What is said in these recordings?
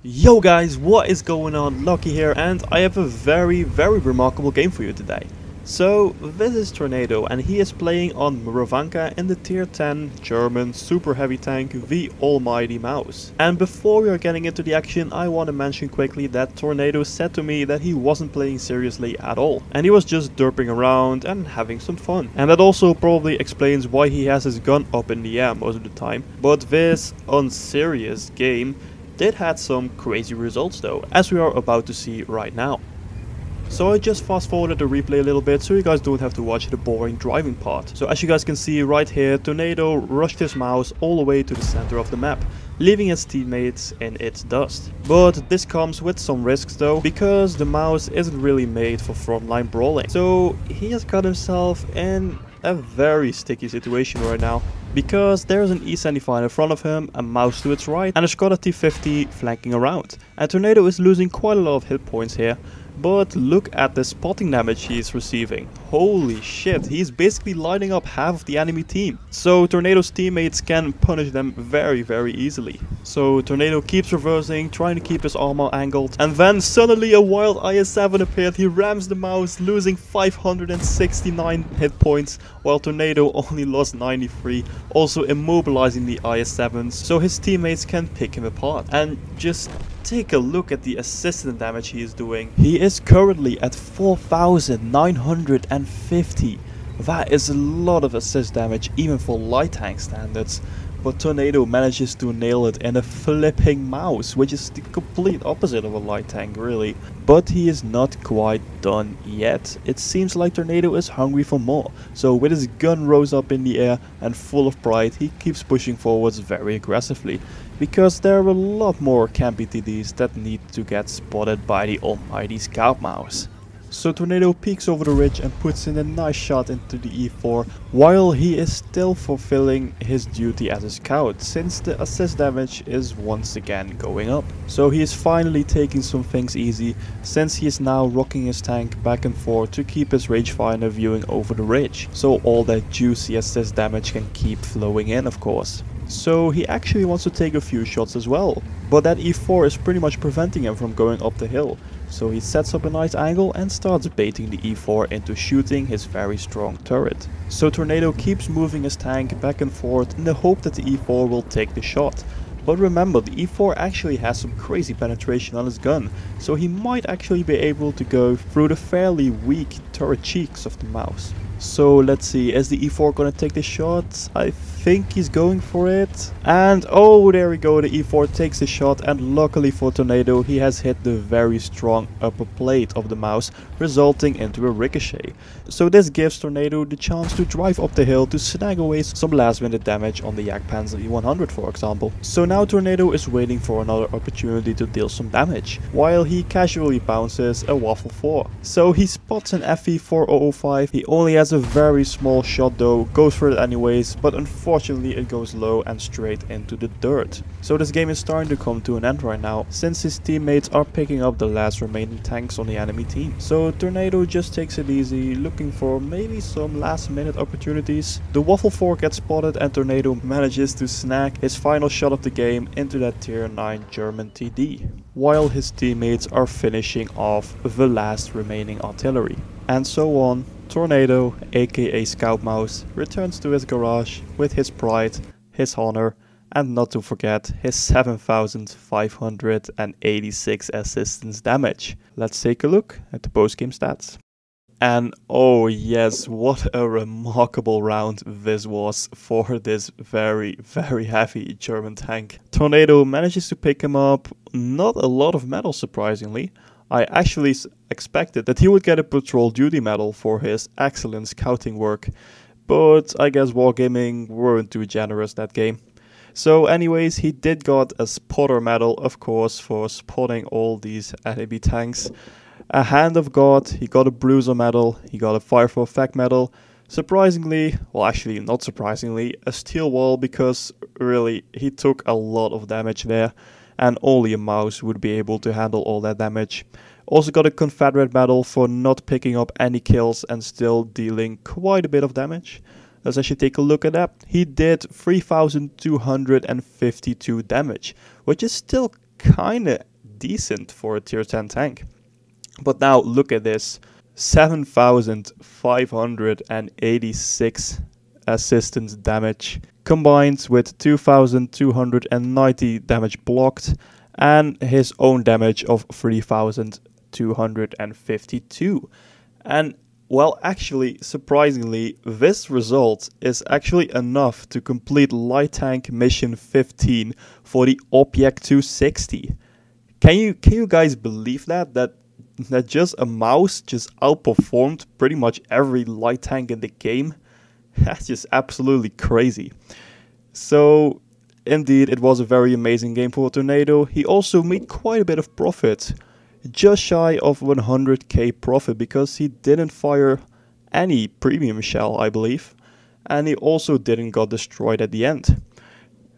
Yo guys, what is going on? Lucky here, and I have a very remarkable game for you today. So, this is Tornado, and he is playing on Mrovanka in the tier 10 German super heavy tank, the Almighty Mouse. And before we are getting into the action, I want to mention quickly that Tornado said to me that he wasn't playing seriously at all, and he was just derping around and having some fun. And that also probably explains why he has his gun up in the air most of the time. But this unserious game did had some crazy results though, as we are about to see right now. So I just fast forwarded the replay a little bit so you guys don't have to watch the boring driving part. So as you guys can see right here, Tornado rushed his mouse all the way to the center of the map, leaving his teammates in its dust. But this comes with some risks though, because the mouse isn't really made for frontline brawling. So he has got himself in a very sticky situation right now, because there's an E75 in front of him, a mouse to its right, and a Skoda T50 flanking around. And Tornado is losing quite a lot of hit points here, but look at the spotting damage he's receiving. Holy shit, he's basically lighting up half of the enemy team. So Tornado's teammates can punish them very easily. So Tornado keeps reversing, trying to keep his armor angled, and then suddenly a wild IS-7 appeared. He rams the mouse, losing 569 hit points, while Tornado only lost 93, also immobilizing the IS-7s, so his teammates can pick him apart. And just take a look at the assistant damage he is doing. He is currently at 4,950. That is a lot of assist damage even for light tank standards. But Tornado manages to nail it in a flipping mouse, which is the complete opposite of a light tank really. But he is not quite done yet. It seems like Tornado is hungry for more. So with his gun rose up in the air and full of pride, he keeps pushing forwards very aggressively, because there are a lot more campy TDs that need to get spotted by the almighty scout mouse. So Tornado peeks over the ridge and puts in a nice shot into the E4, while he is still fulfilling his duty as a scout, since the assist damage is once again going up. So he is finally taking some things easy, since he is now rocking his tank back and forth to keep his rangefinder viewing over the ridge, so all that juicy assist damage can keep flowing in, of course. So he actually wants to take a few shots as well, but that E4 is pretty much preventing him from going up the hill. So he sets up a nice angle and starts baiting the E4 into shooting his very strong turret. So Tornado keeps moving his tank back and forth in the hope that the E4 will take the shot. But remember, the E4 actually has some crazy penetration on his gun, so he might actually be able to go through the fairly weak turret cheeks of the mouse. So let's see, is the E4 gonna take the shot? I think he's going for it. And oh, there we go, the E4 takes the shot, and luckily for Tornado, he has hit the very strong upper plate of the mouse, resulting into a ricochet. So this gives Tornado the chance to drive up the hill to snag away some last minute damage on the Jagdpanzer E100 for example. So now Tornado is waiting for another opportunity to deal some damage, while he casually bounces a Waffle 4. So he spots an FE4005, he only has a very small shot though, goes for it anyways, but unfortunately it goes low and straight into the dirt. So this game is starting to come to an end right now, since his teammates are picking up the last remaining tanks on the enemy team. So Tornado just takes it easy, looking for maybe some last minute opportunities. The Waffle 4 gets spotted and Tornado manages to snag his final shot of the game into that tier 9 German TD, while his teammates are finishing off the last remaining artillery. And so on, Tornado, aka Scout Mouse, returns to his garage with his pride, his honor, and not to forget his 7,586 assistance damage. Let's take a look at the post-game stats. And oh yes, what a remarkable round this was for this very heavy German tank. Tornado manages to pick him up, not a lot of medals surprisingly. I actually expected that he would get a patrol duty medal for his excellent scouting work, but I guess Wargaming weren't too generous that game. So anyways, he did got a spotter medal, of course, for spotting all these enemy tanks. A Hand of God, he got a Bruiser medal, he got a Fire for Effect medal. Surprisingly, well actually not surprisingly, a Steel Wall, because really he took a lot of damage there, and only a mouse would be able to handle all that damage. Also got a Confederate medal for not picking up any kills and still dealing quite a bit of damage. Let's actually take a look at that. He did 3,252 damage, which is still kinda decent for a tier 10 tank. But now look at this, 7,586 assistance damage combined with 2,290 damage blocked and his own damage of 3,252. And well, actually, surprisingly, this result is actually enough to complete Light Tank Mission 15 for the Object 260. Can you guys believe that just a mouse just outperformed pretty much every light tank in the game? That's just absolutely crazy. So indeed, it was a very amazing game for Tornado. He also made quite a bit of profit, just shy of 100k profit, because he didn't fire any premium shell, I believe, and he also didn't got destroyed at the end.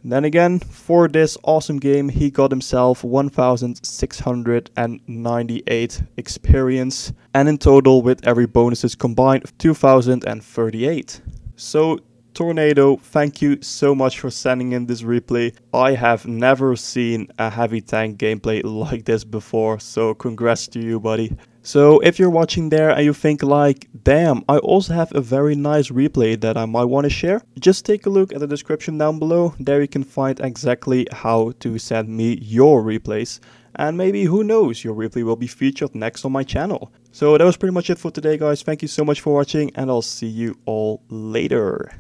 Then again, for this awesome game, he got himself 1,698 experience, and in total, with every bonuses combined, 2,038. So Tornado, thank you so much for sending in this replay. I have never seen a heavy tank gameplay like this before, so congrats to you, buddy. So if you're watching there and you think like, damn, I also have a very nice replay that I might want to share, just take a look at the description down below. There you can find exactly how to send me your replays. And maybe, who knows, your replay will be featured next on my channel. So that was pretty much it for today, guys. Thank you so much for watching, and I'll see you all later.